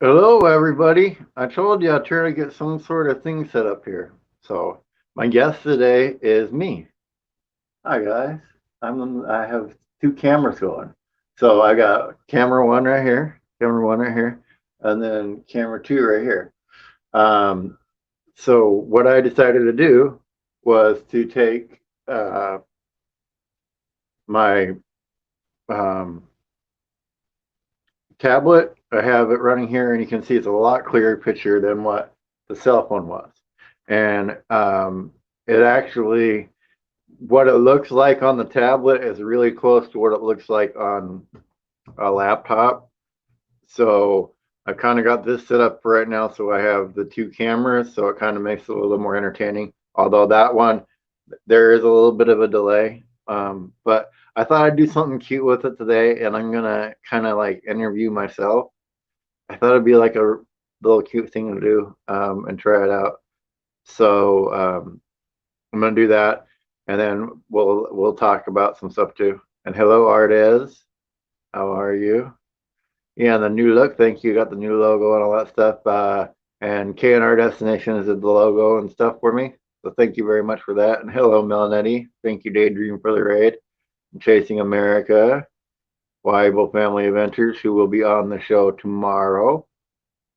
Hello, everybody. I told you I'd try to get some sort of thing set up here. So, my guest today is me. Hi, guys. I have two cameras going. So, I got camera one right here, and then camera two right here. Um, so, what I decided to do was to take my um, tablet. I have it running here, and you can see it's a lot clearer picture than what the cell phone was. And it actually, what it looks like on the tablet is really close to what it looks like on a laptop. So I kind of got this set up for right now. So I have the two cameras, so it kind of makes it a little more entertaining. Although that one, there is a little bit of a delay. But I thought I'd do something cute with it today, and I'm gonna kind of like interview myself. I thought it'd be like a little cute thing to do and try it out. So I'm gonna do that, and then we'll talk about some stuff too. And hello, Artez, how are you? Yeah, the new look. Thank you. Got the new logo and all that stuff. And K&R Destinations did the logo and stuff for me. So thank you very much for that. And hello, Melanetti. Thank you, Daydream, for the raid. Chasing America, Weibel Family Adventures, who will be on the show tomorrow.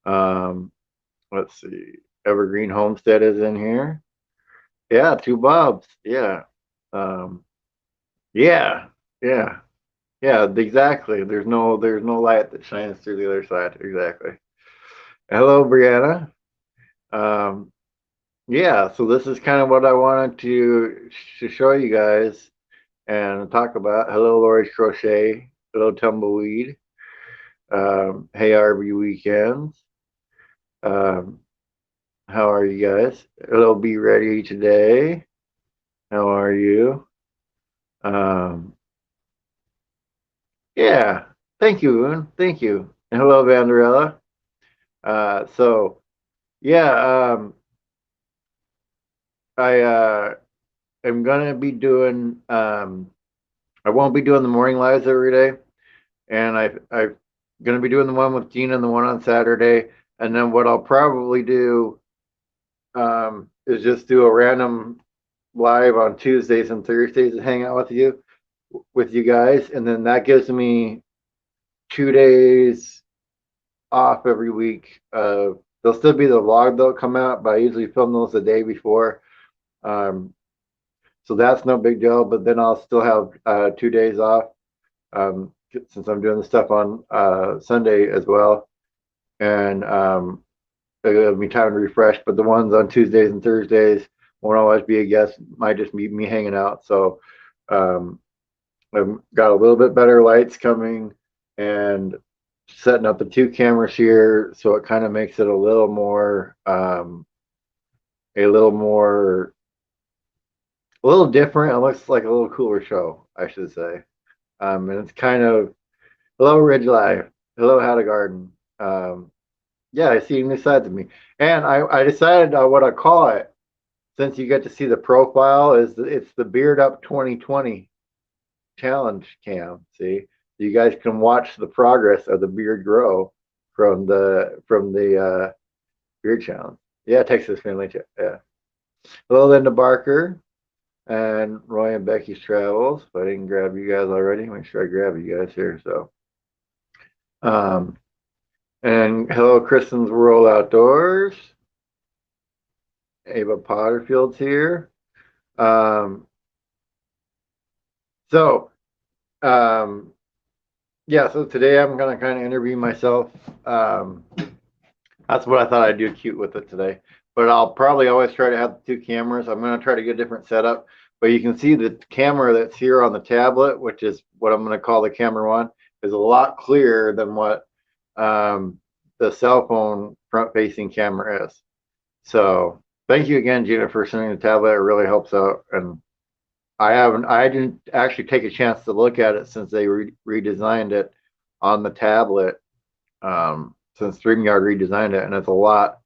Let's see. Evergreen Homestead is in here. Yeah, two Bobs. Yeah. Um, yeah. Yeah. Yeah, exactly. There's no light that shines through the other side. Exactly. Hello, Brianna. Um, yeah, so this is kind of what I wanted to show you guys and talk about. Hello, Lori Crochet. Hello, Tumbleweed. Hey, RB Weekends. Um, how are you guys? Hello, Be Ready today. How are you? Um, yeah, thank you, Oon. Thank you. And hello, Vanderella. So yeah, I am gonna be doing I won't be doing the morning lives every day, and I'm gonna be doing the one with Gina and the one on Saturday, and then what I'll probably do is just do a random live on Tuesdays and Thursdays and hang out with you guys, and then that gives me 2 days off every week. There'll still be the vlog that'll come out, but I usually film those the day before. Um, so that's no big deal. But then I'll still have 2 days off since I'm doing the stuff on Sunday as well, and it'll give me time to refresh. But the ones on Tuesdays and Thursdays won't always be a guest; might just be me hanging out. So um, I've got a little bit better lights coming, and setting up the two cameras here, so it kind of makes it a little more, a little different. It looks like a little cooler show, I should say. And it's kind of hello, Ridge Life, hello, How to Garden. Yeah, I see new sides of me, and I decided what I call it since you get to see the profile it's the Beard Up 2020 challenge cam. See, you guys can watch the progress of the beard grow from the beard challenge. Yeah, Texas family. Yeah. Hello, Linda Barker and Roy and Becky's Travels. If I didn't grab you guys already, make sure I grab you guys here. So, um, and hello, Kristen's World Outdoors. Ava Potterfield's here. Um, so, um, yeah, so today I'm gonna kind of interview myself. That's what I thought I'd do cute with it today. But I'll probably always try to have the two cameras. I'm gonna try to get a different setup. But you can see the camera that's here on the tablet, which is what I'm gonna call the camera one, is a lot clearer than what the cell phone front-facing camera is. So thank you again, Gina, for sending the tablet. It really helps out. And I didn't actually take a chance to look at it since they redesigned it on the tablet. Since StreamYard redesigned it, and it's a lot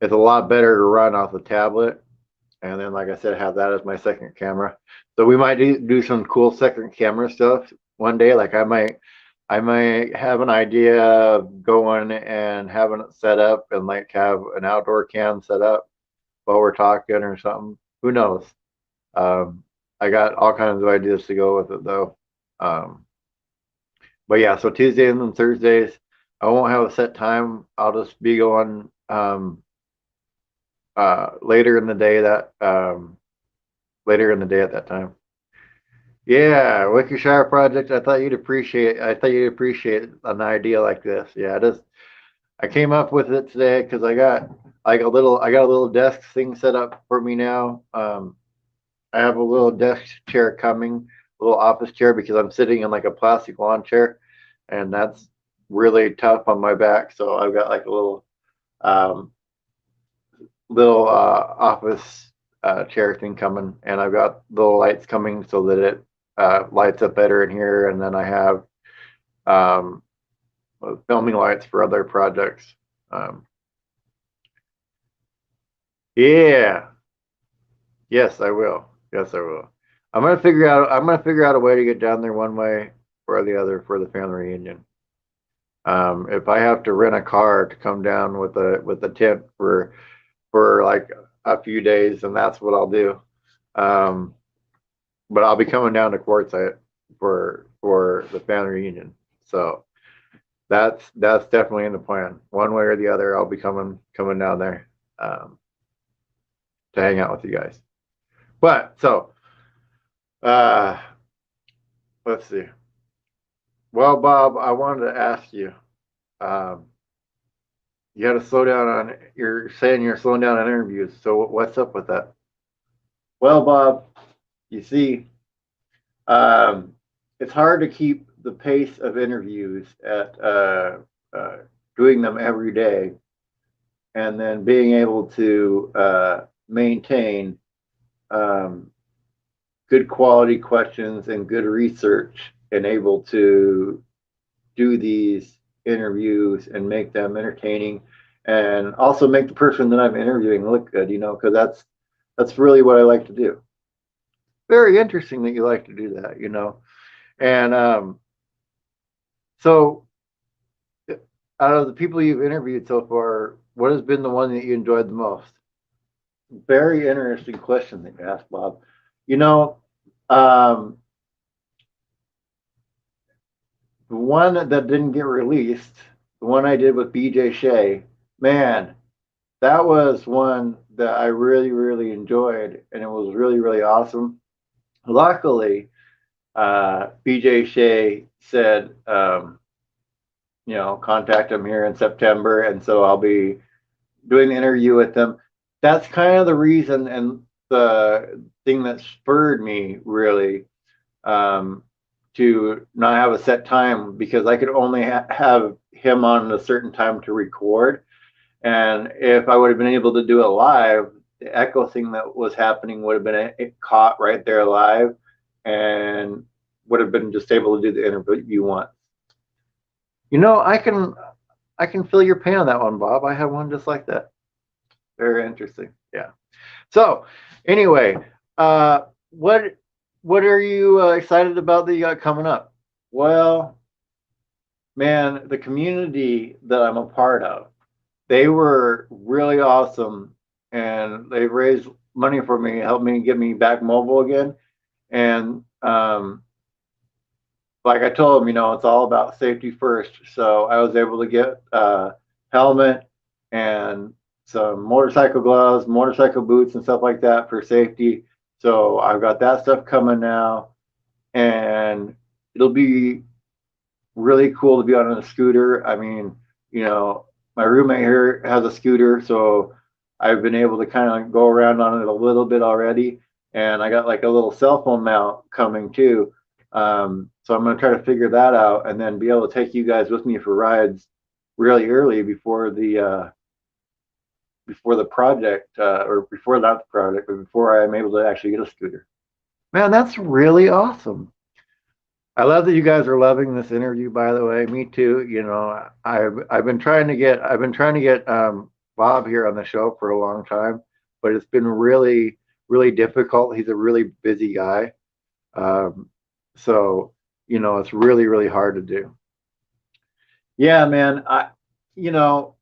better to run off the tablet. And then, like I said, have that as my second camera. So we might do some cool second camera stuff one day. Like I might I might have an idea of going and having it set up and like have an outdoor cam set up while we're talking or something. Who knows? Um, I got all kinds of ideas to go with it though. Um, but yeah, so Tuesdays and Thursdays, I won't have a set time. I'll just be going later in the day later in the day at that time. Yeah, Wikishire project. I thought you'd appreciate an idea like this. Yeah, it is. I came up with it today because I got a little desk thing set up for me now. I have a little desk chair coming, a little office chair because I'm sitting in like a plastic lawn chair, and that's really tough on my back. So I've got like a um, little office chair thing coming, and I've got little lights coming so that it lights up better in here. And then I have um, filming lights for other projects. Um, yeah, yes, I will. Yes, I will. I'm gonna figure out a way to get down there one way or the other for the family reunion. If I have to rent a car to come down with a tent for like a few days, then that's what I'll do. Um, but I'll be coming down to Quartzsite for the family reunion. So that's definitely in the plan. One way or the other, I'll be coming down there to hang out with you guys. But so uh, let's see. Well, Bob, I wanted to ask you. Um, you got to slow down on. You're saying you're slowing down on interviews. So what's up with that? Well, Bob, you see, um, it's hard to keep the pace of interviews at uh, doing them every day, and then being able to maintain um, good quality questions and good research, and able to do these interviews and make them entertaining, and also make the person that I'm interviewing look good. Because that's really what I like to do. Very interesting that you like to do that. And so, out of the people you've interviewed so far, what has been the one that you enjoyed the most? Very interesting question that you asked, Bob. You know, um, the one that didn't get released, the one I did with BJ Shea, man, that was one that I really, really enjoyed, and it was really, really awesome. Luckily, BJ Shea said, contact him here in September, and so I'll be doing the interview with them. That's kind of the reason and the thing that spurred me really um, to not have a set time, because I could only have him on a certain time to record. And if I would have been able to do it live, the echo thing that was happening would have been caught right there live, and would have been just able to do the interview once. I can feel your pain on that one, Bob. I have one just like that. Very interesting. Yeah. So anyway, uh, what are you excited about that you got coming up? Well, man, the community that I'm a part of, they were really awesome, and they raised money for me, helped me get me back mobile again. And like I told them, it's all about safety first. So I was able to get a helmet and some motorcycle gloves, motorcycle boots, and stuff like that for safety. So I've got that stuff coming now, and it'll be really cool to be on a scooter. I mean, my roommate here has a scooter, so I've been able to kind of go around on it a little bit already. And I got like a little cell phone mount coming too. So I'm going to try to figure that out, and then be able to take you guys with me for rides really early before the project, or before not the project, but before I'm able to actually get a scooter. Man, that's really awesome. I love that you guys are loving this interview, by the way. Me too. I've been trying to get Bob here on the show for a long time, but it's been really, really difficult. He's a really busy guy. Um, so, it's really, really hard to do. Yeah, man. You know,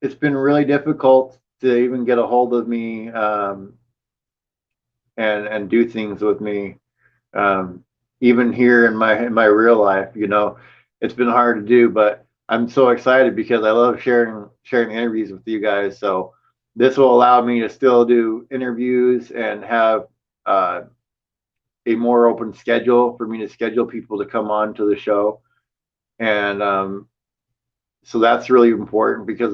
it's been really difficult to even get a hold of me, and do things with me, um, even here in my real life. It's been hard to do, but I'm so excited because I love sharing interviews with you guys. So this will allow me to still do interviews and have uh, a more open schedule for me to schedule people to come on to the show. And so that's really important because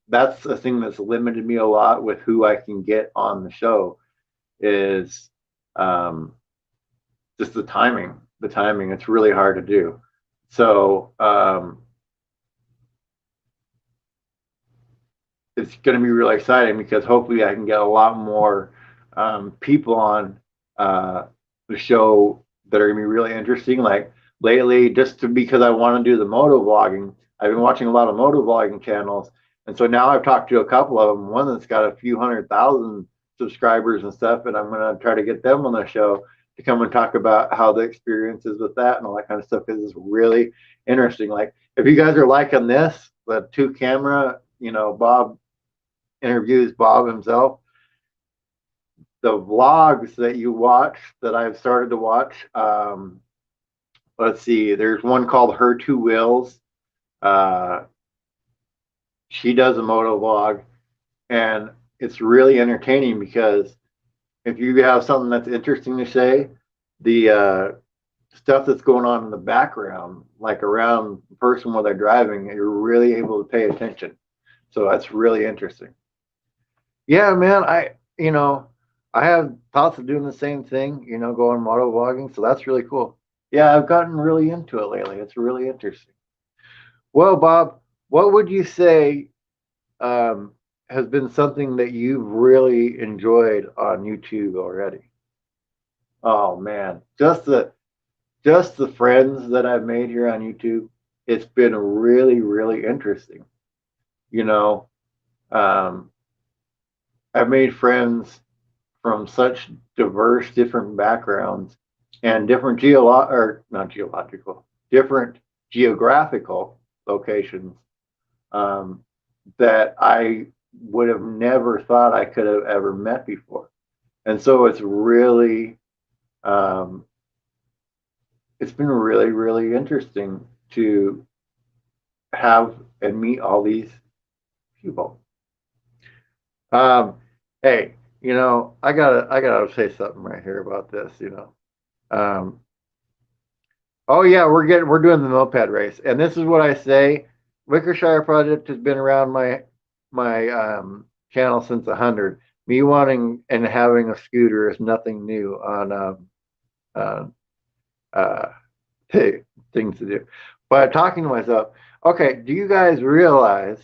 that's a thing that's limited me a lot with who I can get on the show is um, just the timing. The timing, it's really hard to do. So it's going to be really exciting because hopefully I can get a lot more people on uh, the show that are going to be really interesting. Like lately, because I want to do the moto vlogging, I've been watching a lot of moto vlogging channels, and so now I've talked to a couple of them. One that's got a few 100,000 subscribers and stuff, and I'm going to try to get them on the show to come and talk about how the experience is with that and all that kind of stuff. Because it's really interesting. Like if you guys are liking this, the two camera, Bob interviews Bob himself. The vlogs that you watch that I've started to watch, let's see, there's one called Her Two Wheels. Uh, she does a moto vlog, and it's really entertaining because if you have something that's interesting to say, the stuff that's going on in the background, like around the person while they're driving, you're really able to pay attention. So that's really interesting. Yeah, man. I have thoughts of doing the same thing, going moto vlogging. So that's really cool. Yeah, I've gotten really into it lately. It's really interesting. Well, Bob, what would you say um, has been something that you've really enjoyed on YouTube already? Oh man, just the friends that I've made here on YouTube. It's been really, really interesting. You know, um, I've made friends from such diverse different backgrounds and different or not geological, different geographical locations, um, that I would have never thought I could have ever met before. And so um, it's been really, really interesting to have and meet all these people. Um, hey, I gotta say something right here about this. Um, oh yeah, we're doing the moped race, and this is what I say. Wickershire Project has been around my channel since 100. Me wanting and having a scooter is nothing new on uh, uh, things to do. But talking to myself, okay, do you guys realize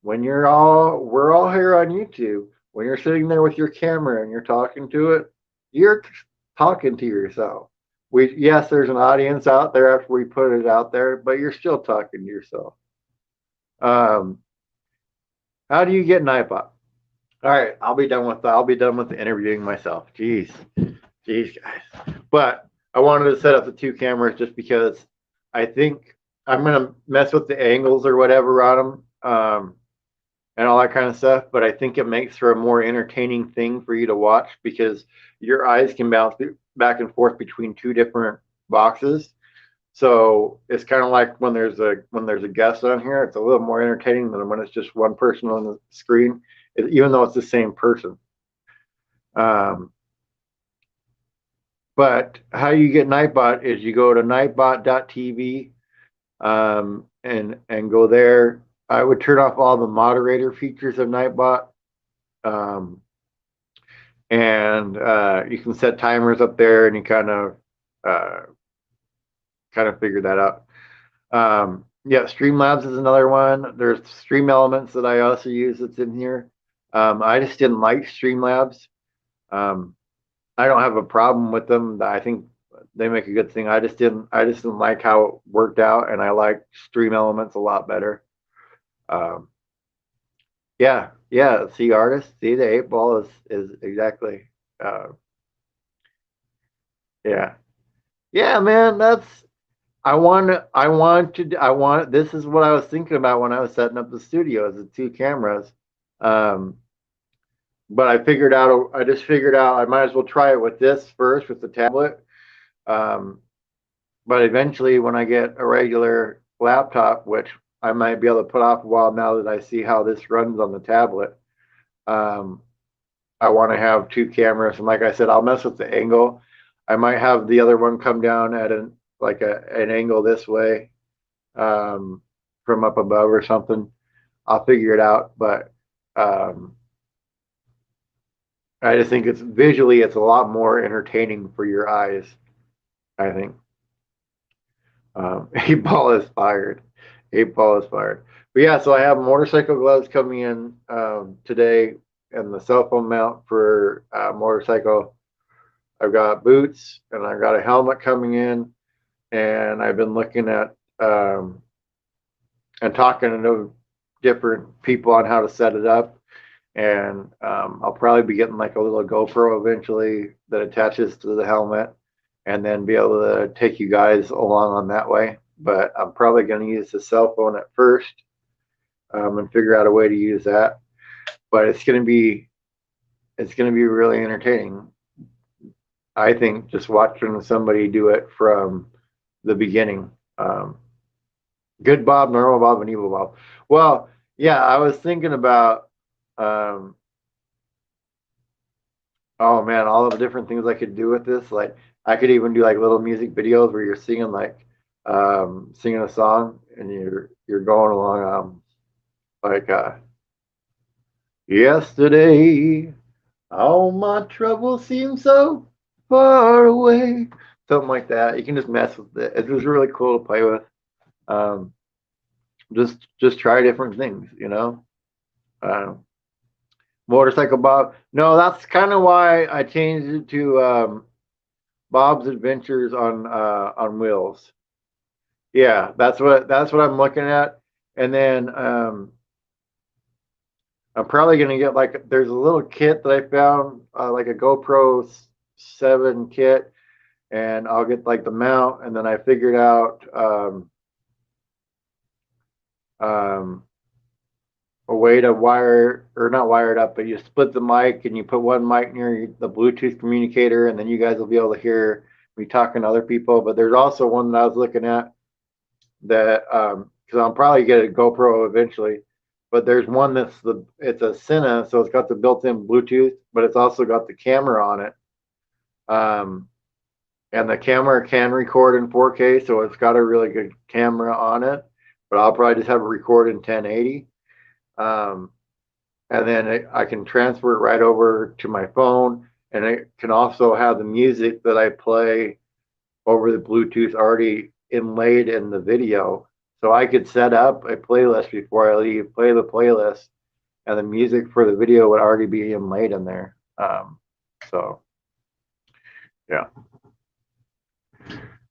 when we're all here on YouTube, when you're sitting there with your camera and you're talking to it, you're talking to yourself. Yes, there's an audience out there after we put it out there, but you're still talking to yourself. Um, how do you get Nightbot? All right, I'll be done with the interviewing myself. Jeez, guys. But I wanted to set up the two cameras just because I think I'm gonna mess with the angles or whatever on them, and all that kind of stuff. But I think it makes for a more entertaining thing for you to watch because your eyes can bounce back and forth between two different boxes. So it's kind of like when there's a guest on here, it's a little more entertaining than when it's just one person on the screen, even though it's the same person. Um, but how you get Nightbot is you go to nightbot.tv, and go there. I would turn off all the moderator features of Nightbot, um, and you can set timers up there, and you uh, kind of figure that out. Yeah, Streamlabs is another one. There's Stream Elements that I also use that's in here. I just didn't like Streamlabs. Um, I don't have a problem with them. I think they make a good thing. I just didn't like how it worked out, and I like Stream Elements a lot better. Um, yeah, yeah. See, artists, see the 8 ball is exactly. Uh, yeah, yeah, man. this is what I was thinking about when I was setting up the studio, is the two cameras. Um, but I just figured out I might as well try it with this first with the tablet. Um, but eventually when I get a regular laptop, which I might be able to put off a while now that I see how this runs on the tablet, um, I want to have two cameras. And like I said, I'll mess with the angle. I might have the other one come down at an angle this way, from up above or something. I'll figure it out, but um, I just think it's a lot more entertaining for your eyes. I think. 8 ball is fired. 8 ball is fired. But yeah, so I have motorcycle gloves coming in today, and the cell phone mount for motorcycle. I've got boots, and I've got a helmet coming in, and I've been looking at and talking to different people on how to set it up. And I'll probably be getting like a little GoPro eventually that attaches to the helmet, and then be able to take you guys along on that way. But I'm probably going to use the cell phone at first, and figure out a way to use that. But it's going to be really entertaining. I think just watching somebody do it from the beginning. Good Bob, normal Bob, and evil Bob. Well, yeah, I was thinking about um, oh man, all the different things I could do with this. Like I could even do like little music videos where you're singing singing a song, and you're going along like yesterday all my troubles seem so far away. Something like that. You can just mess with it. It was really cool to play with. Um, just try different things, you know. Um, Motorcycle Bob. No, that's kind of why I changed it to Bob's Adventures on Wheels. Yeah, that's what I'm looking at. And then I'm probably gonna get like there's a little kit that I found, like a GoPro 7 kit, and I'll get like the mount, and then I figured out um, a way to wire or not wire it up, but you split the mic and you put one mic near the Bluetooth communicator, and then you guys will be able to hear me talking to other people. But there's also one that I was looking at that because I'll probably get a GoPro eventually. But there's one it's a Cine, so it's got the built-in Bluetooth, but it's also got the camera on it. Um, and the camera can record in 4K, so it's got a really good camera on it. But I'll probably just have it record in 1080. Um, and then I can transfer it right over to my phone, and it can also have the music that I play over the Bluetooth already inlaid in the video. So I could set up a playlist before I leave, play the playlist, and the music for the video would already be inlaid in there. So yeah.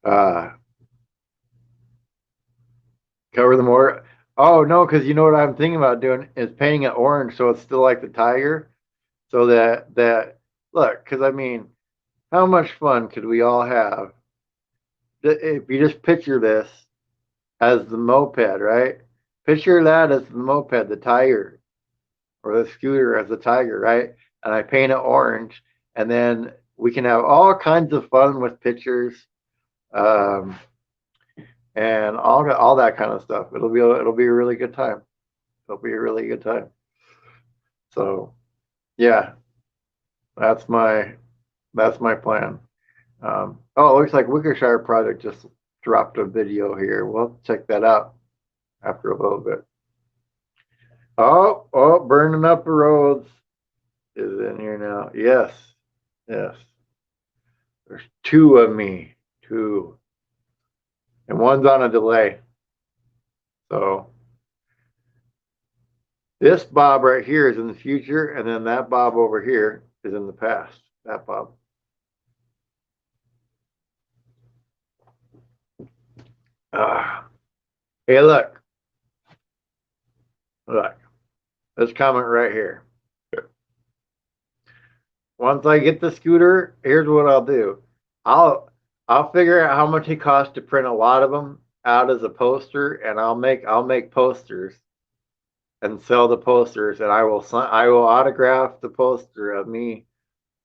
Uh, Cover the more. Oh no, because you know what I'm thinking about doing is painting it orange so it's still like the tiger. So that look, because I mean, how much fun could we all have if you just picture this as the moped, right? Picture that as the moped, the tiger, or the scooter as the tiger, right? And I paint it orange, and then we can have all kinds of fun with pictures, um, and all that kind of stuff. It'll be a really good time. It'll be a really good time. So yeah, that's my that's my plan. Oh, it looks like Wickershire Project just dropped a video here. We'll check that out after a little bit. Oh, burning up the roads is in here now. Yes, yes. There's two of me, two, and one's on a delay. So this Bob right here is in the future, and then that Bob over here is in the past. That Bob. Hey, look. This comment right here. Once I get the scooter, here's what I'll do. I'll I'll figure out how much it costs to print a lot of them out as a poster, and I'll make posters and sell the posters, and I will autograph the poster of me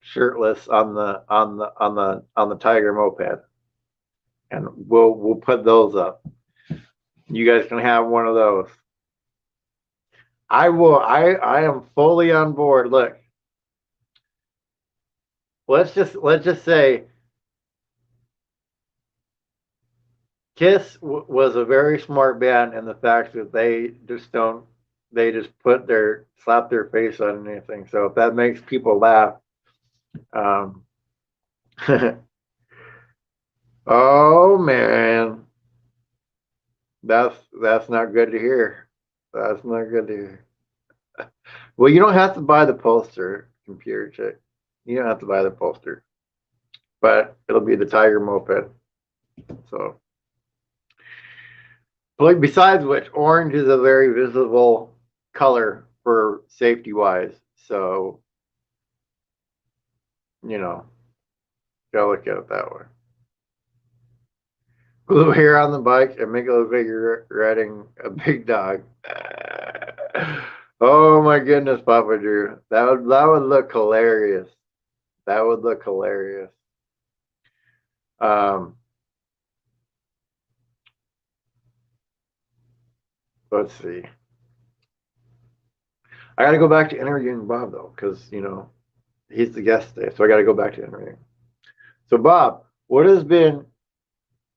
shirtless on the Tiger moped, and we'll put those up. You guys can have one of those. I will. I am fully on board. Look, let's just say Kiss was a very smart band in the fact that they just slap their face on anything. So if that makes people laugh, um, oh man, that's not good to hear. That's not good to hear. Well, you don't have to buy the poster, computer chick. You don't have to buy the poster, but it'll be the Tiger moped. So, but besides which, orange is a very visible color for safety wise. So, you know, gotta look at it that way. Glue hair on the bike and make it look like you're riding a big dog. Oh my goodness, Papa Drew. That would look hilarious. That would look hilarious. Um, let's see. I got to go back to interviewing Bob though, because he's the guest today, so I got to go back to interviewing. So Bob, what has been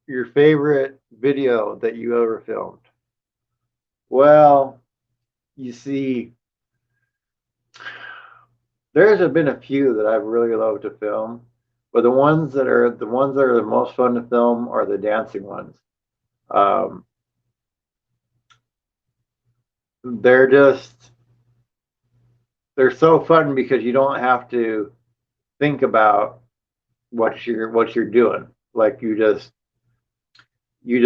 your favorite video that you ever filmed? Well, you see, there's been a few that I've really loved to film, but the ones that are the most fun to film are the dancing ones. Um, they're just they're so fun because you don't have to think about what you're doing. Like you just you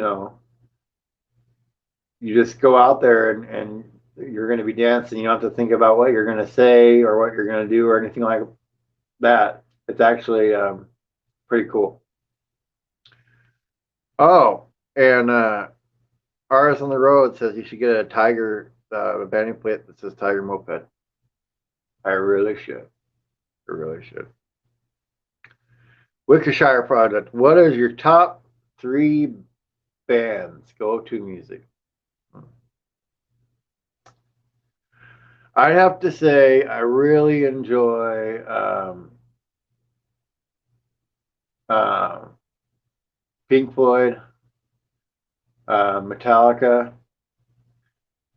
know you just go out there and you're going to be dancing. You don't have to think about what you're going to say or what you're going to do or anything like that. It's actually pretty cool. Oh, and Ours on the Road says you should get a Tiger a banding plate that says Tiger Moped. I really should. I really should. Wickershire Project. What is your top three bands go-to music? I'd have to say I really enjoy uh, Pink Floyd, Metallica,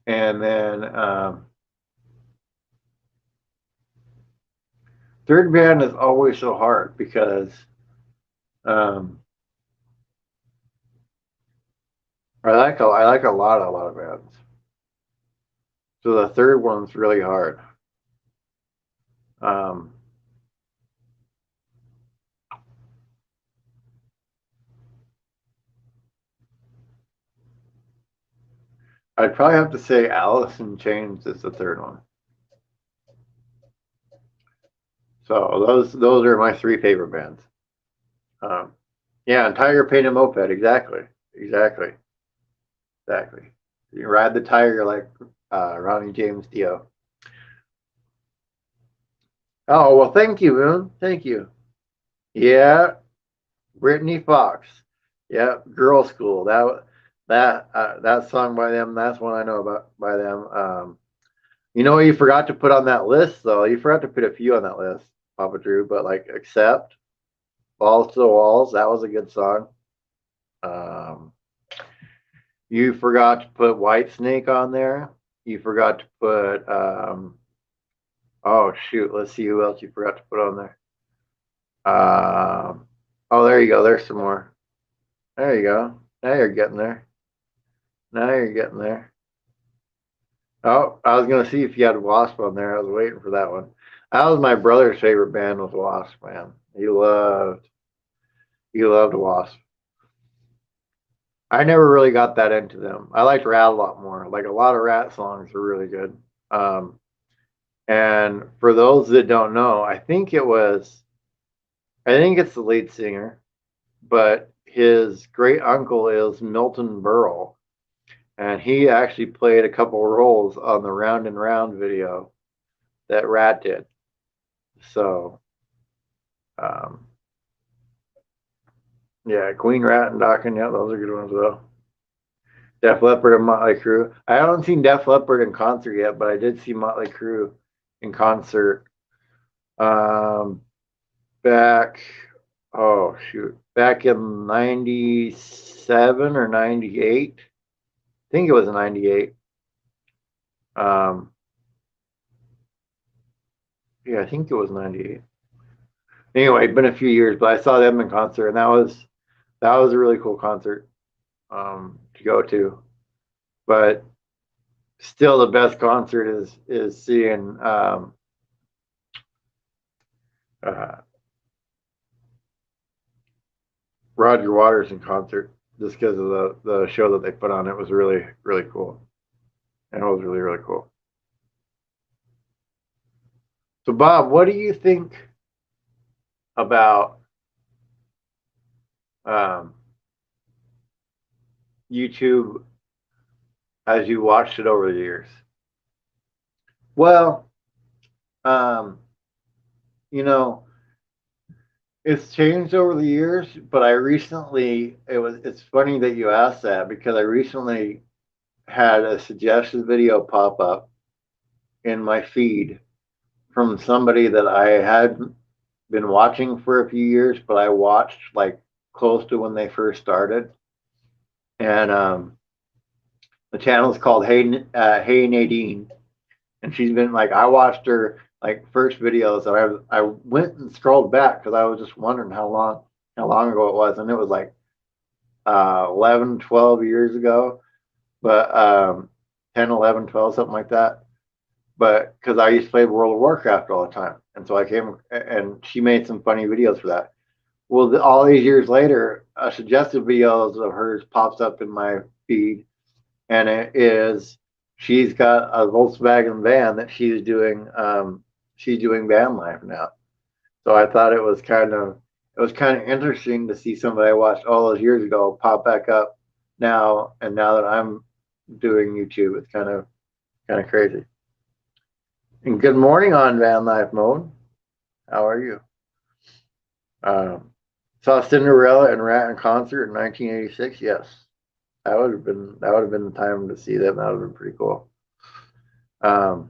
and then third band is always so hard because um, I like a lot of bands. So the third one's really hard. Um, I'd probably have to say Alice in Chains is the third one. So those are my three favorite bands. Um, yeah, and Tiger Painted Moped, exactly, exactly, exactly. You ride the Tiger like Ronnie James Dio. Oh well, thank you, Moon. Thank you. Yeah, Brittany Fox. Yeah, Girl School. That song by them. That's one I know about by them. You know what you forgot to put on that list though? You forgot to put a few on that list, Papa Drew. But like Accept, Balls to the Walls. That was a good song. Um, you forgot to put White Snake on there. You forgot to put oh shoot, let's see who else you forgot to put on there. Oh, there you go. There's some more. There you go. Now you're getting there. Now you're getting there. Oh, I was gonna see if you had Wasp on there. I was waiting for that one. That was my brother's favorite band was Wasp, man. He loved Wasp. I never really got that into them. I liked Rat a lot more. Like a lot of Rat songs are really good. Um, And for those that don't know, I think it's the lead singer, but his great uncle is Milton Berle, and he actually played a couple roles on the Round and Round video that Rat did. So, um, yeah, Queen, Rat, and Dokken, yeah, those are good ones though. Def Leppard and Motley Crue. I haven't seen Def Leppard in concert yet, but I did see Motley Crue in concert um, back, oh shoot, back in 97 or 98. I think it was 98. Um, yeah, I think it was 98. Anyway, been a few years, but I saw them in concert, and that was a really cool concert to go to. But still, the best concert is seeing uh, Roger Waters in concert, just because of the show that they put on. It was really cool, and it was really cool. So, Bob, what do you think about um, YouTube as you watched it over the years? Well, um, you know, it's changed over the years, but it's funny that you asked that because I recently had a suggested video pop up in my feed from somebody that I had been watching for a few years, but I watched like close to when they first started. And the channel is called Hey Nadine, and she's been like I watched her like first videos. So I went and scrolled back because I was just wondering how long ago it was, and it was like 11, 12 years ago, but 10, 11, 12, something like that. But because I used to play World of Warcraft all the time, and so I came and she made some funny videos for that. Well, all these years later, a suggested videos of hers pops up in my feed, and it is she's got a Volkswagen van that she's doing van life now. So I thought it was kind of interesting to see somebody I watched all those years ago pop back up now, and now that I'm doing YouTube, it's kind of crazy. And good morning on van life mode. How are you? Um, Saw Cinderella and Rat in concert in 1986. Yes, that would have been the time to see them. That would have been pretty cool. Um,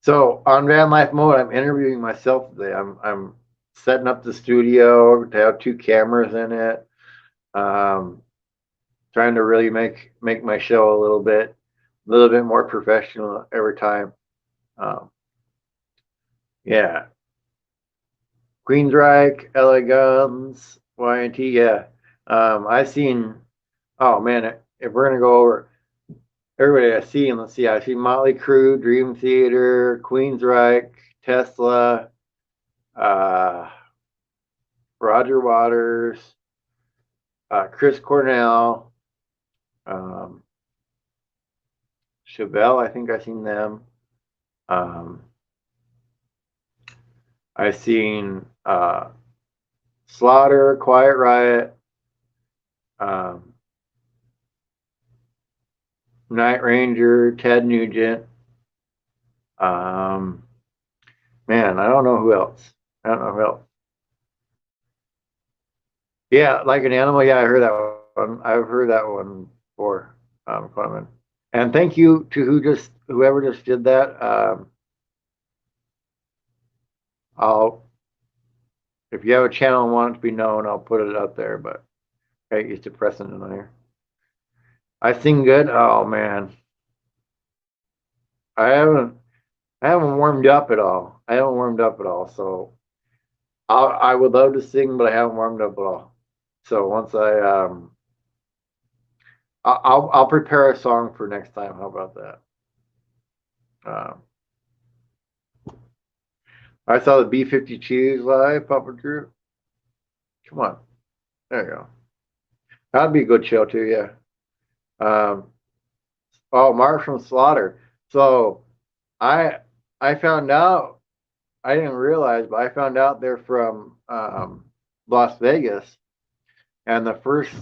so on van life mode, I'm interviewing myself today. I'm setting up the studio to have two cameras in it. Um, Trying to really make my show a little bit more professional every time. Um, yeah, Queensryche, LA Guns, Y&T. Yeah, I've seen. Oh man, if we're gonna go over everybody I've seen, let's see. I've seen Motley Crue, Dream Theater, Queensryche, Tesla, uh, Roger Waters, Chris Cornell, um, Chevelle. I think I've seen them. Um, I've seen Slaughter, Quiet Riot, um, Night Ranger, Ted Nugent. Um, Man, I don't know who else. I don't know who else. Yeah, like an animal. Yeah, I heard that one. I've heard that one before, Clement. And thank you to whoever just did that. I'll if you have a channel and want it to be known, I'll put it up there. But I get used to pressing it on here. I sing good. Oh man, I haven't I haven't warmed up at all. I haven't warmed up at all. So I would love to sing, but I haven't warmed up at all. So once I'll prepare a song for next time. How about that? Um, I saw the B-52s live, Papa Drew. Come on, there you go. That'd be a good show too. Yeah. Um, oh, Mark from Slaughter. So I I found out, I didn't realize, but I found out they're from Las Vegas, and the first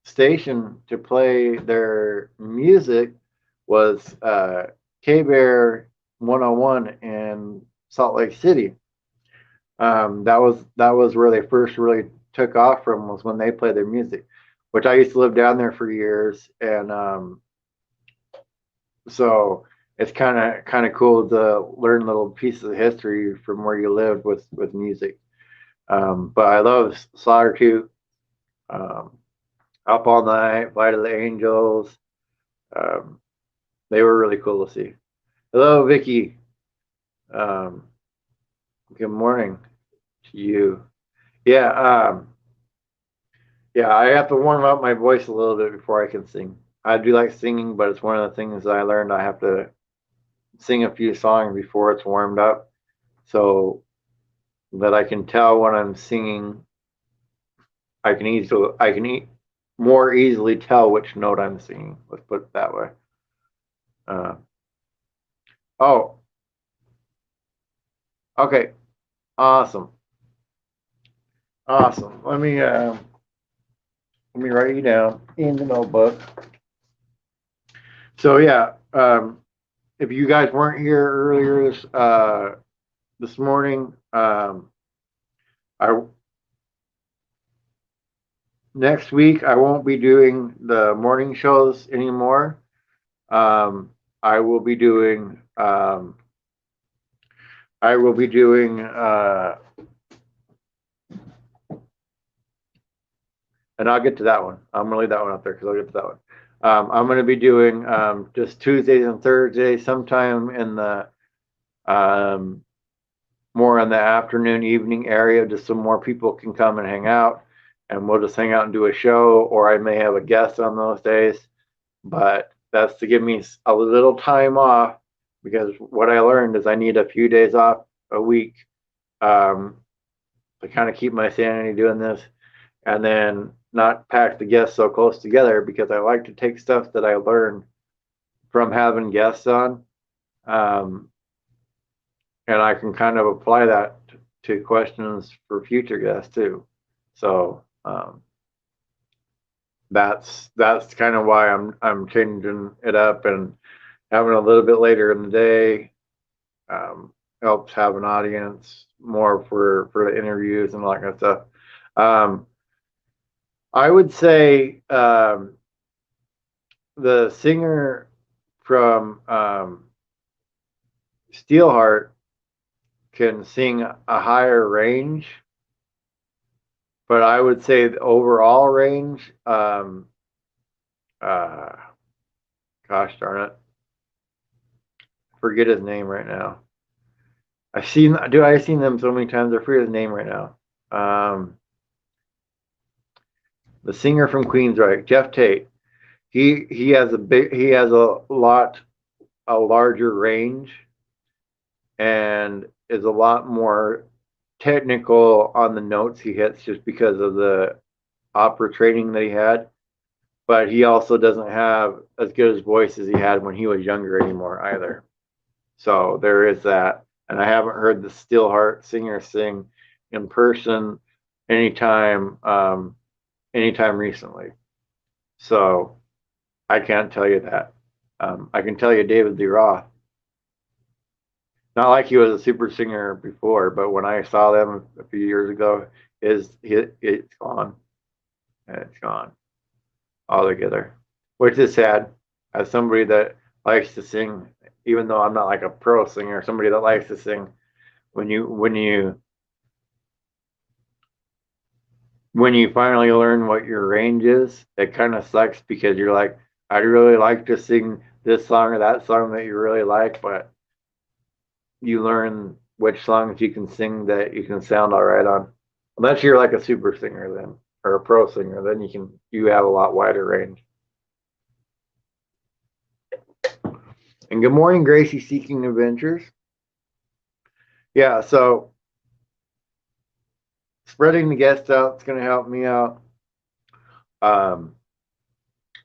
station to play their music was K-Bear 101 in Salt Lake City. That was where they first really took off from, was when they played their music, which I used to live down there for years, and so it's kind of cool to learn little pieces of history from where you lived with music. But I love Slaughtertooth, um, Up All Night, Flight of the Angels. Um, they were really cool to see. Hello, Vicky. Um, good morning to you. Yeah, yeah. I have to warm up my voice a little bit before I can sing. I do like singing, but it's one of the things that I learned. I have to sing a few songs before it's warmed up, so that I can tell when I'm singing. I can more easily tell which note I'm singing. Let's put it that way. Uh, oh, okay, awesome, awesome. Let me write you down in the notebook. So yeah, if you guys weren't here earlier this morning, I next week I won't be doing the morning shows anymore. Um, I will be doing I will be doing and I'll get to that one. I'm gonna leave that one up there because I'll get to that one. I'm gonna be doing just Tuesdays and Thursdays, sometime in the um, more in the afternoon, evening area, just so more people can come and hang out, and we'll just hang out and do a show, or I may have a guest on those days. But that's to give me a little time off, because what I learned is I need a few days off a week um, to kind of keep my sanity doing this, and then not pack the guests so close together, because I like to take stuff that I learned from having guests on, um, and I can kind of apply that to questions for future guests too. So that's kind of why I'm changing it up and having a little bit later in the day. Helps have an audience more for the interviews and all that kind of stuff. Um, I would say the singer from Steelheart can sing a higher range, but I would say the overall range, uh, gosh darn it, forget his name right now. I've seen them so many times. I forget his name right now. The singer from Queensryche, Jeff Tate. He has a larger range, and is a lot more technical on the notes he hits, just because of the opera training that he had. But he also doesn't have as good a voice as he had when he was younger anymore either. So there is that. And I haven't heard the Steelheart singer sing in person anytime anytime recently. So I can't tell you that. I can tell you David Lee Roth. Not like he was a super singer before, but when I saw them a few years ago, it's gone. It's gone altogether, which is sad. As somebody that likes to sing, even though I'm not like a pro singer, somebody that likes to sing, when you finally learn what your range is, it kind of sucks, because you're like, I'd really like to sing this song or that song that you really like, but you learn which songs you can sing that you can sound all right on. Unless you're like a super singer then, or a pro singer, then you have a lot wider range. And good morning, Gracie Seeking Adventures. Yeah, so spreading the guests out is going to help me out. Um,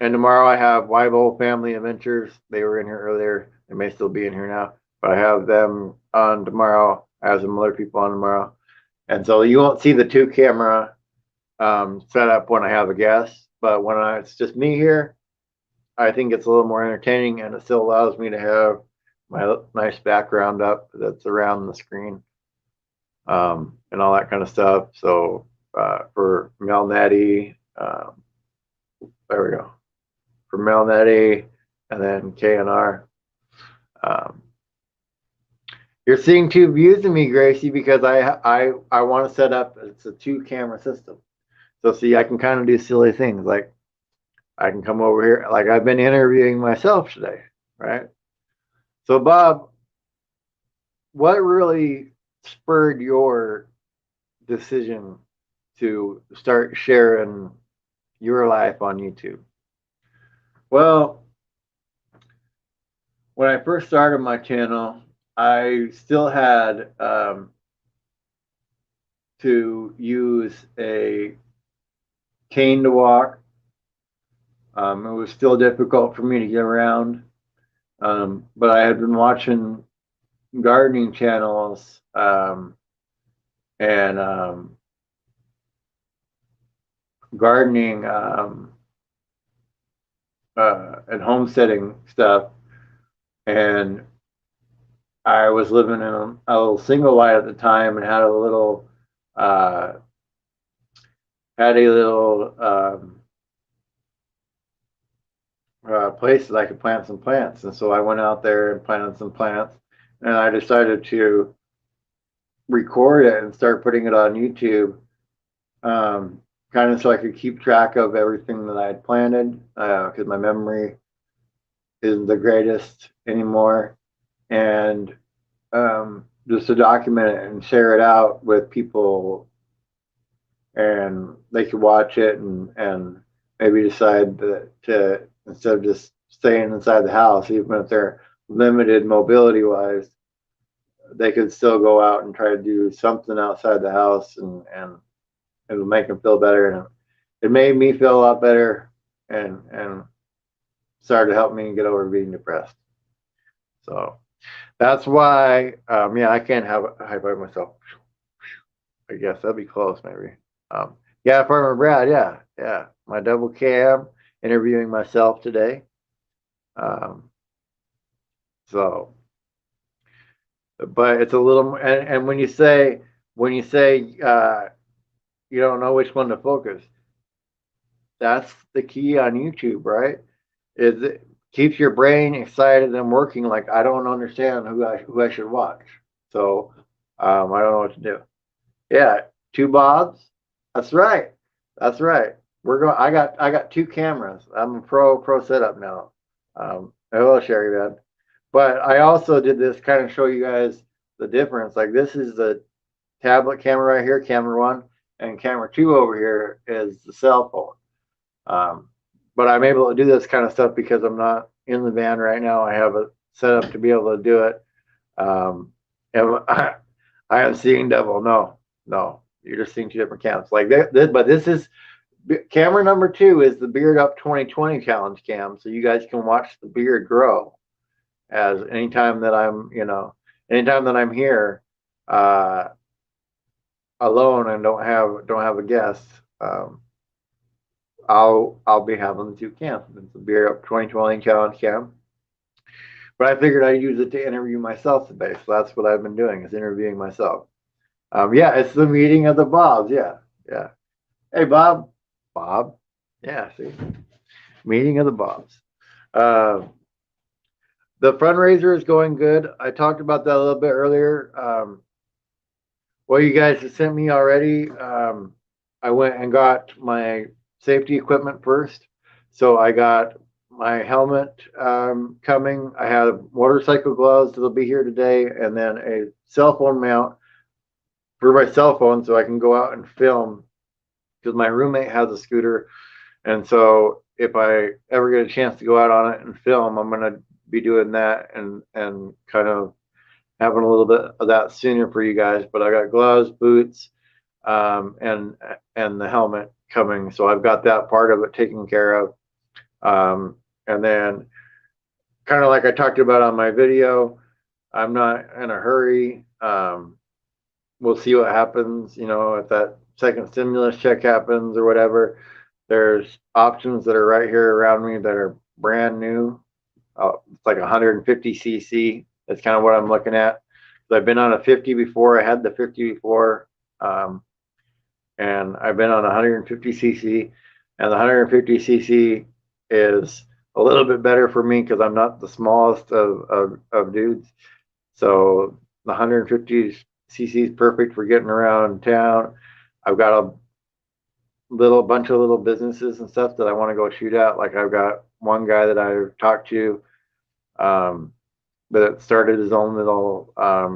and tomorrow I have Weibo Family Adventures. They were in here earlier. They may still be in here now. but I have them on tomorrow. I have some other people on tomorrow, and so you won't see the two camera setup when I have a guest. But when it's just me here, I think it's a little more entertaining, and it still allows me to have my nice background up that's around the screen, and all that kind of stuff. So for Mel Nettie, there we go. For Mel Nettie, and then KNR. Um, you're seeing two views of me, Gracie, because I want to set up. It's a two camera system. So see, I can kind of do silly things like I can come over here, like I've been interviewing myself today, right? So Bob, what really spurred your decision to start sharing your life on YouTube? Well, when I first started my channel, I still had to use a cane to walk. It was still difficult for me to get around, but I had been watching gardening channels and gardening and homesteading stuff, and I was living in a little single light at the time and had a little uh, place that I could plant some plants. And so I went out there and planted some plants, and I decided to record it and start putting it on YouTube, kind of so I could keep track of everything that I had planted, because my memory isn't the greatest anymore, and just to document it and share it out with people, and they could watch it and maybe decide to instead of just staying inside the house, even if they're limited mobility wise, they could still go out and try to do something outside the house, and it would make them feel better. And it made me feel a lot better, and started to help me get over being depressed. So that's why, yeah, I can't have a high five myself. I guess that'd be close, maybe. Yeah, Farmer Brad, yeah, my double cam interviewing myself today. So, but it's a little, and when you say you don't know which one to focus, that's the key on YouTube, right? Is it keeps your brain excited and working. Like I don't understand who I should watch, so I don't know what to do. Yeah, two Bobs. That's right. That's right. We're going. I got two cameras. I'm a pro setup now. Hello, Sherry man. But I also did this kind of show you guys the difference. Like this is the tablet camera right here, camera one, and camera two over here is the cell phone. But I'm able to do this kind of stuff because I'm not in the van right now. I have it set up to be able to do it. And I am seeing double. No, you're just seeing two different cams. Like that, but this is camera number two is the Beard Up 2020 challenge cam, so you guys can watch the beard grow. As anytime that anytime that I'm here alone and don't have a guest, I'll be having the two cams. It's the Beard Up 2020 challenge cam. But I figured I'd use it to interview myself today, so that's what I've been doing is interviewing myself. Yeah, it's the meeting of the Bobs. Yeah. Hey, Bob. Yeah, see, meeting of the Bobs. The fundraiser is going good. I talked about that a little bit earlier. Well, you guys have sent me already. I went and got my safety equipment first. So I got my helmet coming. I have motorcycle gloves that'll be here today, and then a cell phone mount for my cell phone so I can go out and film, because my roommate has a scooter. And so if I ever get a chance to go out on it and film, I'm going to be doing that and kind of having a little bit of that sooner for you guys. But I got gloves, boots, and the helmet coming. So I've got that part of it taken care of. And then kind of like I talked about on my video, I'm not in a hurry. We'll see what happens, if that second stimulus check happens or whatever. There's options that are right here around me that are brand new. It's like 150 cc. That's kind of what I'm looking at. I've been on a 50 before. I had the 50 before, and I've been on 150 cc, and the 150 cc is a little bit better for me because I'm not the smallest of dudes. So the 150 cc is perfect for getting around town. I've got a bunch of little businesses and stuff that I want to go shoot at. Like I've got one guy that I've talked to, um, that started his own little uh,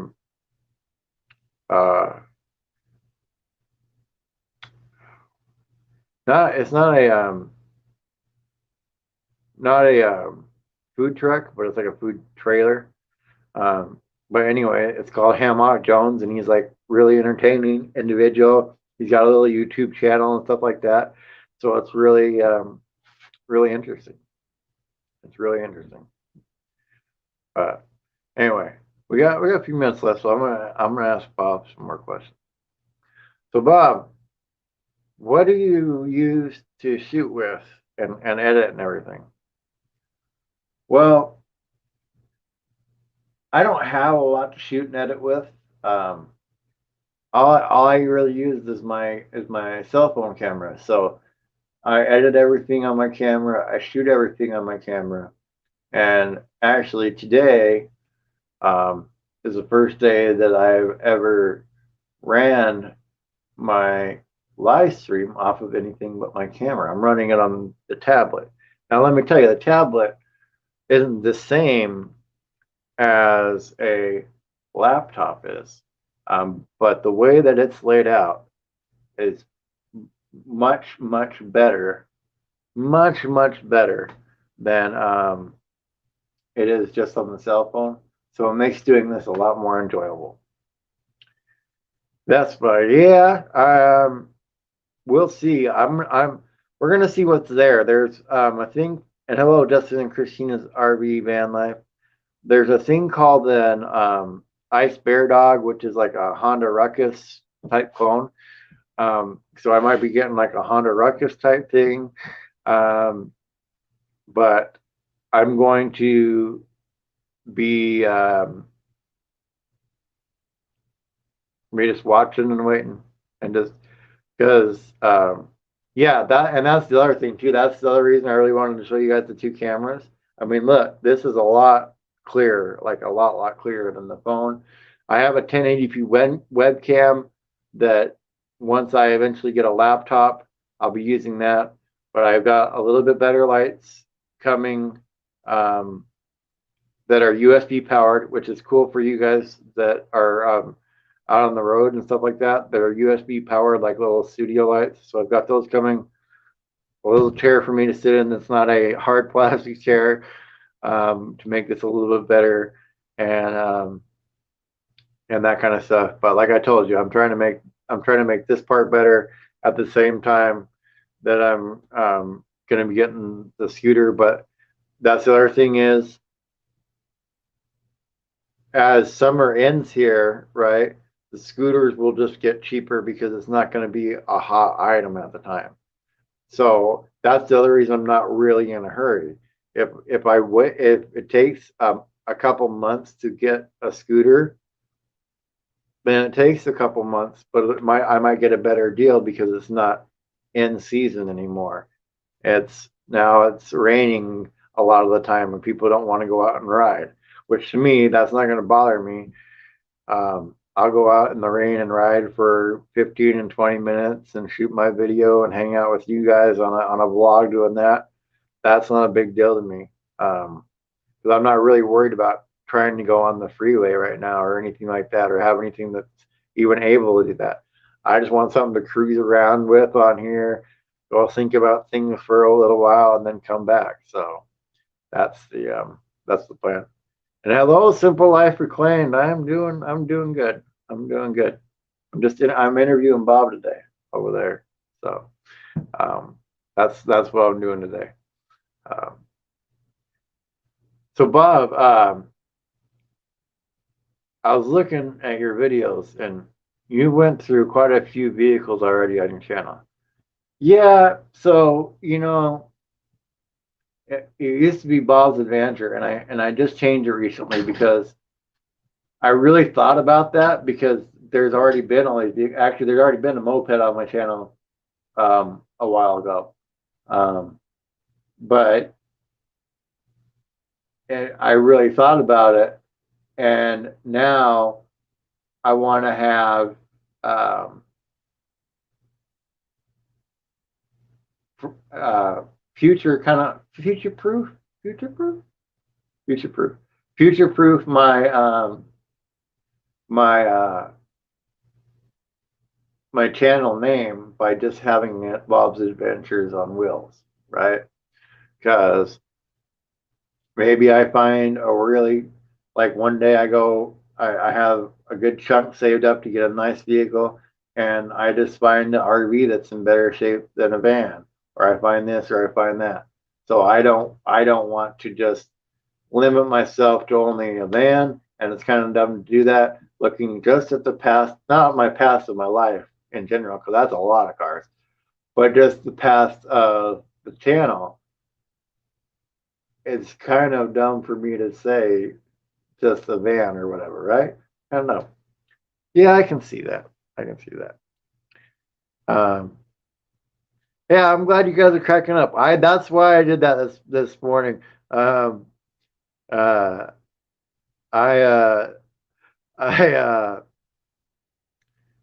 not it's not a food truck, but it's like a food trailer. But anyway, it's called Hangout Jones, and he's like really entertaining individual. He's got a little YouTube channel and stuff like that. So it's really interesting. It's really interesting. But anyway, we got a few minutes left, so I'm gonna ask Bob some more questions. So Bob, what do you use to shoot with and edit and everything? Well, I don't have a lot to shoot and edit with. Um, all I really use is my cell phone camera. So I edit everything on my camera. I shoot everything on my camera. And actually today is the first day that I've ever ran my live stream off of anything but my camera. I'm running it on the tablet. Now let me tell you, the tablet isn't the same as a laptop is. But the way that it's laid out is much, much better, much better than it is just on the cell phone. So it makes doing this a lot more enjoyable. That's why, yeah. We'll see. We're gonna see what's there. There's a thing, and hello, Justin and Christina's RV van life. There's a thing called an Ice Bear Dog, which is like a Honda Ruckus type clone. So I might be getting like a Honda Ruckus type thing. But I'm going to be just watching and waiting and just because yeah, that's the other thing too. That's the other reason I really wanted to show you guys the two cameras. I mean, look, this is a lot clearer, like a lot clearer than the phone. I have a 1080p webcam that once I eventually get a laptop, I'll be using that. But I've got a little bit better lights coming that are USB powered, which is cool for you guys that are out on the road and stuff like that. That are USB powered, like little studio lights. So I've got those coming. A little chair for me to sit in that's not a hard plastic chair, to make this a little bit better, and that kind of stuff. But like I told you, I'm trying to make this part better at the same time that I'm going to be getting the scooter. But that's the other thing is, as summer ends here, right, the scooters will just get cheaper because it's not going to be a hot item at the time. So that's the other reason I'm not really in a hurry. If it takes a couple months to get a scooter, then it takes a couple months, but I might get a better deal because it's not in season anymore. It's raining a lot of the time and people don't want to go out and ride, which to me, that's not going to bother me. I'll go out in the rain and ride for 15 and 20 minutes and shoot my video and hang out with you guys on a vlog doing that. That's not a big deal to me. Because I'm not really worried about trying to go on the freeway right now or anything like that, or have anything that's even able to do that. I just want something to cruise around with on here, go think about things for a little while, and then come back. So that's the plan. And hello, Simple Life Reclaimed. I'm doing good. I'm doing good. I'm interviewing Bob today over there. So that's what I'm doing today. So Bob, I was looking at your videos and you went through quite a few vehicles already on your channel. Yeah, so it used to be Bob's Adventure, and I just changed it recently because I really thought about that because there's already been all these. Actually, there's already been a moped on my channel a while ago, um, but I really thought about it, and now I want to have um, uh, future proof, future proof, future proof, future proof my my channel name by just having it Bob's Adventures on Wheels, right? Because maybe I find a really like one day I have a good chunk saved up to get a nice vehicle, and I just find an RV that's in better shape than a van, or I find this or I find that. So I don't want to just limit myself to only a van, and it's kind of dumb to do that. Looking just at the past, not my past of my life in general, because that's a lot of cars, but just the past of the channel. It's kind of dumb for me to say just a van or whatever, right? I don't know. Yeah, I can see that. I can see that. Um, yeah, I'm glad you guys are cracking up. I That's why I did that this morning. Um, uh, I I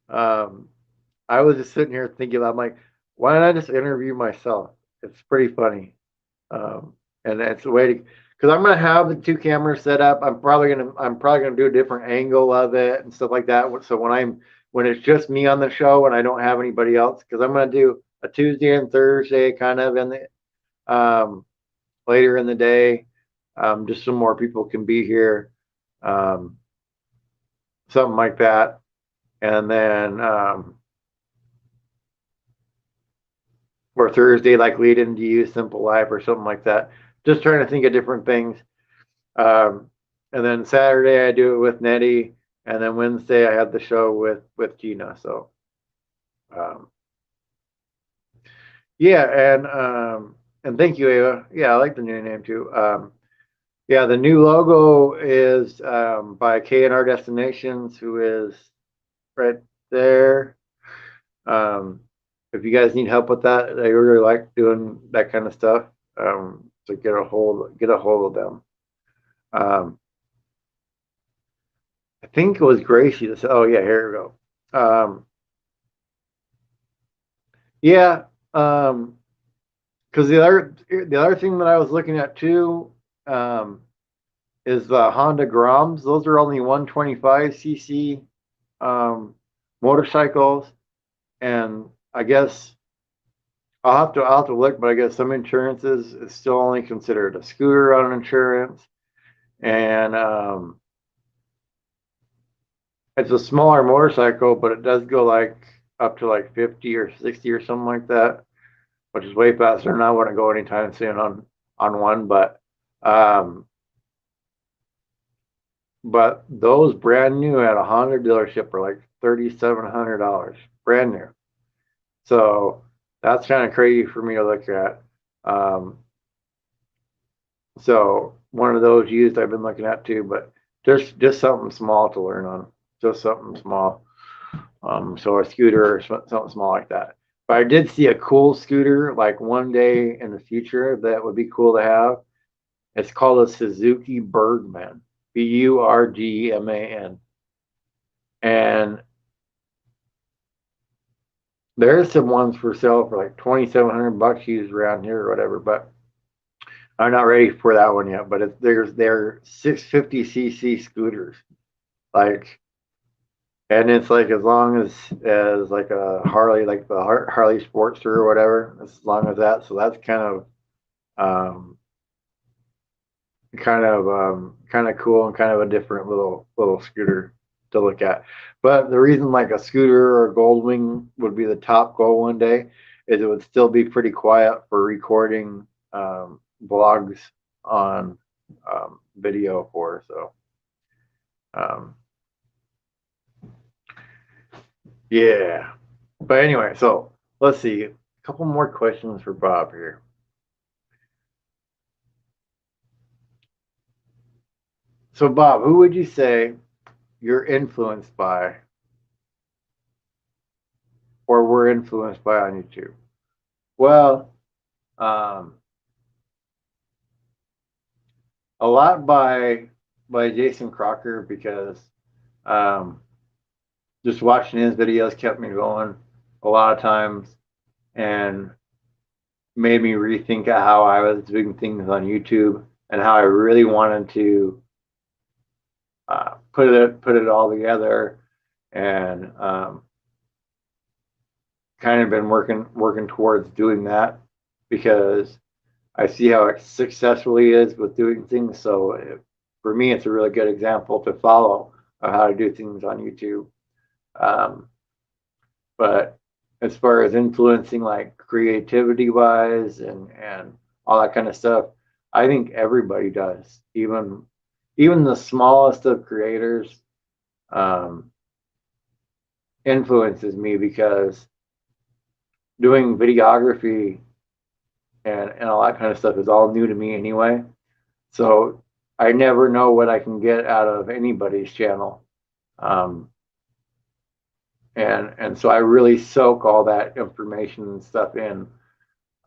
um, I was just sitting here thinking, I'm like, why don't I just interview myself? It's pretty funny. And it's a way to, because I'm gonna have the two cameras set up. I'm probably gonna do a different angle of it and stuff like that. So when it's just me on the show and I don't have anybody else, because I'm gonna do a Tuesday and Thursday kind of in the later in the day, just so more people can be here, um, something like that. And then or Thursday, like lead into you, simple life or something like that. Just trying to think of different things. Um, and then Saturday I do it with Nettie, and then Wednesday I have the show with Gina. So um, yeah, and thank you, Ava. Yeah, I like the new name too. Yeah, the new logo is by K&R Destinations, who is right there. Um, if you guys need help with that, I really like doing that kind of stuff. So get a hold of them. Um, I think it was Gracie that said, "Oh yeah, here we go." Yeah, because the other thing that I was looking at too um, is the Honda Groms. Those are only 125 cc motorcycles, and I guess I'll have to look, but I guess some insurances is still only considered a scooter on insurance, and it's a smaller motorcycle, but it does go like up to like 50 or 60 or something like that, which is way faster than I want to go anytime soon on one. Um, but those brand new at a Honda dealership are like $3,700, brand new. So that's kind of crazy for me to look at. Um, so one of those used I've been looking at too, but just something small to learn on, just something small. So a scooter or something small like that. But I did see a cool scooter like one day in the future that would be cool to have. It's called a Suzuki Bergman, Burgman, and there's some ones for sale for like 2,700 bucks used around here or whatever. But I'm not ready for that one yet. But they're 650 cc scooters, like, and it's like as long as like a Harley, like the Harley Sportster or whatever, as long as that. So that's um, kind of cool and kind of a different little scooter to look at. But the reason like a scooter or a Goldwing would be the top goal one day is it would still be pretty quiet for recording vlogs on video for. So um, Yeah. But anyway, so let's see. A couple more questions for Bob here. So Bob, who would you say you're influenced by or were influenced by on YouTube? Well, um, a lot by Jason Crocker because um, just watching his videos kept me going a lot of times and made me rethink how I was doing things on YouTube and how I really wanted to put it all together and kind of been working towards doing that because I see how successful he is with doing things. So for me, it's a really good example to follow of how to do things on YouTube. Um, but as far as influencing like creativity wise and all that kind of stuff, I think everybody does. Even the smallest of creators um, influences me because doing videography and all that kind of stuff is all new to me anyway. So I never know what I can get out of anybody's channel. Um, and so I really soak all that information and stuff in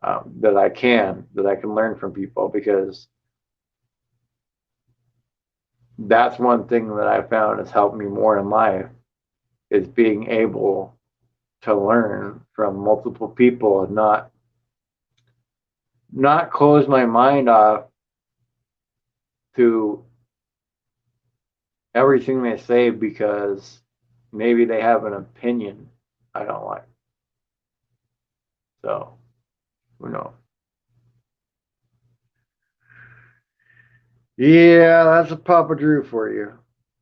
that I can learn from people because that's one thing that I found has helped me more in life is being able to learn from multiple people and not close my mind off to everything they say because maybe they have an opinion I don't like. So who knows? Yeah, that's a Papa Drew for you.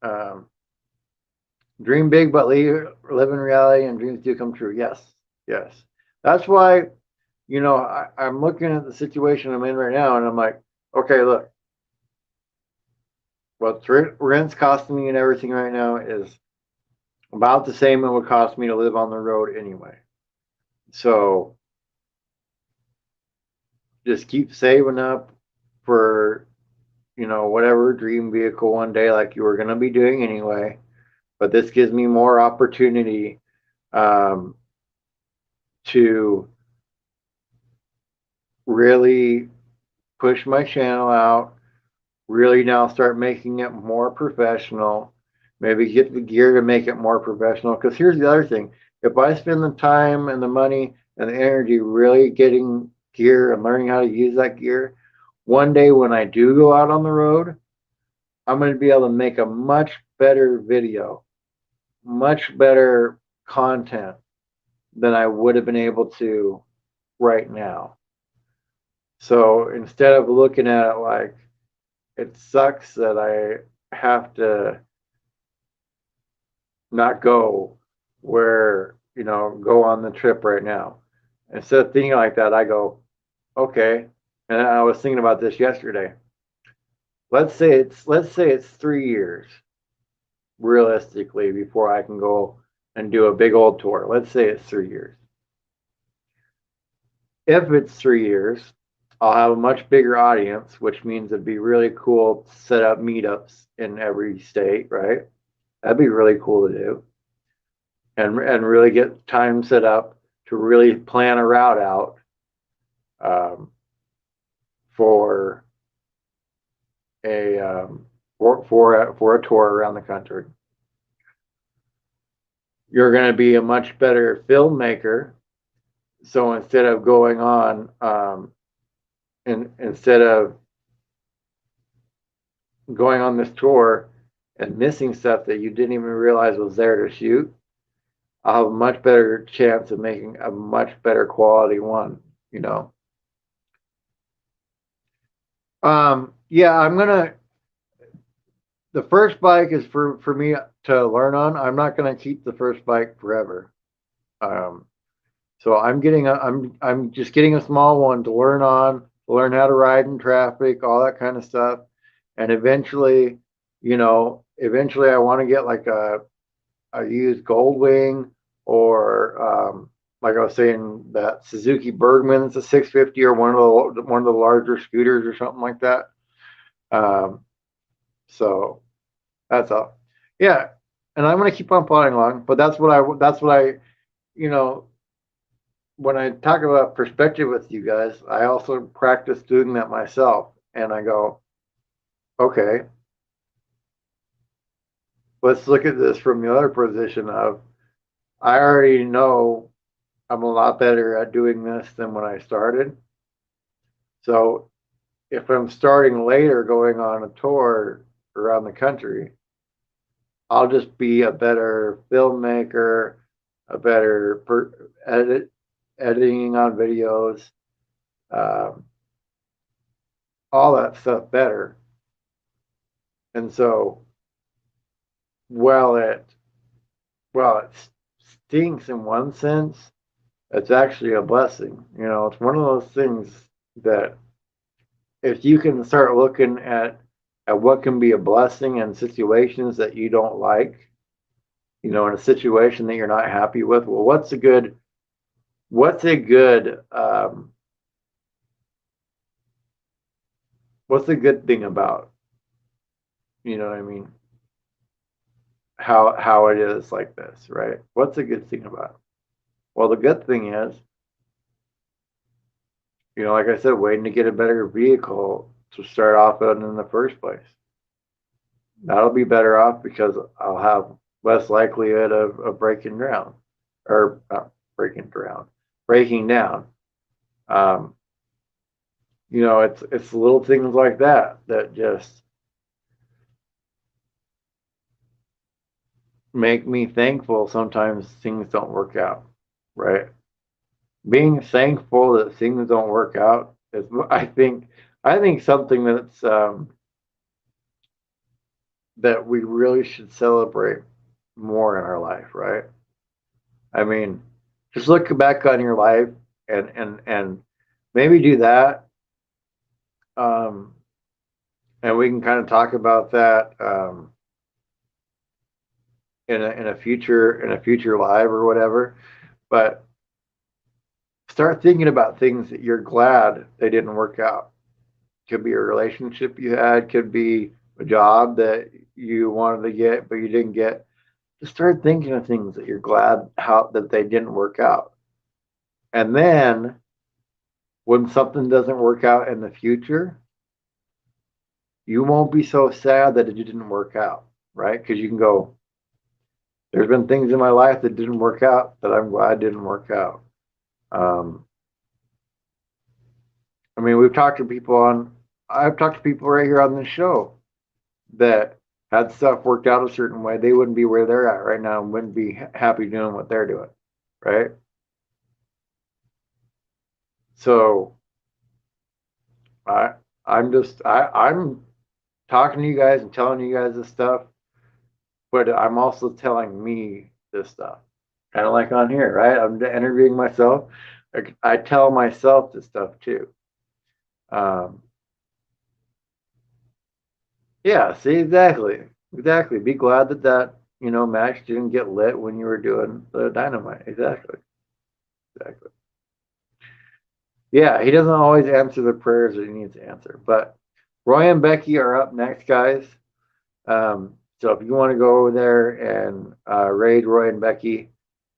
Um, dream big, but live in reality, and dreams do come true. Yes, yes. That's why, I'm looking at the situation I'm in right now, and I'm like, okay, look, what rent's costing me and everything right now is about the same it would cost me to live on the road anyway. So just keep saving up for, whatever dream vehicle one day, like you were going to be doing anyway. But this gives me more opportunity um, to really push my channel out, really now start making it more professional, maybe get the gear to make it more professional. Because here's the other thing, if I spend the time and the money and the energy really getting gear and learning how to use that gear, one day when I do go out on the road, I'm going to be able to make a much better video, much better content than I would have been able to right now. So instead of looking at it like it sucks that I have to not go go on the trip right now. Instead of thinking like that, I go, okay. And I was thinking about this yesterday. Let's say it's 3 years realistically before I can go and do a big old tour. Let's say it's 3 years. If it's 3 years, I'll have a much bigger audience, which means it'd be really cool to set up meetups in every state, right? That'd be really cool to do. And really get time set up to really plan a route out um, for a for a tour around the country. You're going to be a much better filmmaker. So instead of going on instead of going on this tour and missing stuff that you didn't even realize was there to shoot, I'll have a much better chance of making a much better quality one, you know. Yeah, the first bike is for me to learn on. I'm not gonna keep the first bike forever. Um, so I'm just getting a small one to learn on, to learn how to ride in traffic, all that kind of stuff. And eventually I want to get like a used Goldwing or like I was saying, that Suzuki Bergman's a 650 or one of the larger scooters or something like that. Um, so that's all. Yeah, and I'm gonna keep on plodding along, but that's what I you know when I talk about perspective with you guys, I also practice doing that myself, and I go, okay, let's look at this from the other position of I already know I'm a lot better at doing this than when I started. So if I'm starting later going on a tour around the country, I'll just be a better filmmaker, a better editing on videos, um, all that stuff better. And so while it while it stinks in one sense, it's actually a blessing. You know, it's one of those things that if you can start looking at what can be a blessing in situations that you don't like, you know, in a situation that you're not happy with, well, what's a good what's a good thing about, you know what I mean, how it is like this, right? What's a good thing about it? Well, the good thing is, you know, like I said, waiting to get a better vehicle to start off in the first place. That'll be better off because I'll have less likelihood of breaking down or breaking down. Um, you know, it's little things like that that just make me thankful sometimes things don't work out, right? Being thankful that things don't work out is, I think something that we really should celebrate more in our life, right? I mean, just look back on your life and maybe do that. Um, and we can kind of talk about that in a future live or whatever. But start thinking about things that you're glad they didn't work out. Could be a relationship you had, could be a job that you wanted to get but you didn't get. Just start thinking of things that you're glad how that they didn't work out. And then when something doesn't work out in the future, you won't be so sad that it didn't work out, right? Because you can go, there's been things in my life that didn't work out that I'm glad didn't work out. Um, I mean, I've talked to people right here on this show that had stuff worked out a certain way. They wouldn't be where they're at right now and wouldn't be happy doing what they're doing, right? So I, I'm talking to you guys and telling you guys this stuff, but I'm also telling me this stuff. Kind of like on here, right? I'm interviewing myself. I tell myself this stuff too. Um, yeah, see, exactly. Be glad that you know match didn't get lit when you were doing the dynamite. Exactly. Yeah, he doesn't always answer the prayers that he needs to answer. But Roy and Becky are up next, guys. So if you want to go over there and raid Roy and Becky,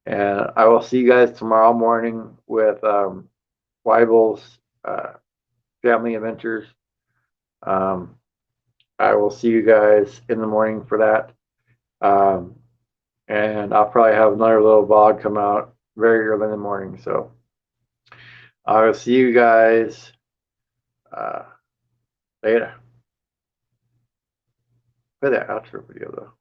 and I will see you guys tomorrow morning with Weibel's Family Adventures. Um, I will see you guys in the morning for that. Um, and I'll probably have another little vlog come out very early in the morning. So I will see you guys uh, later. Play that outro video though.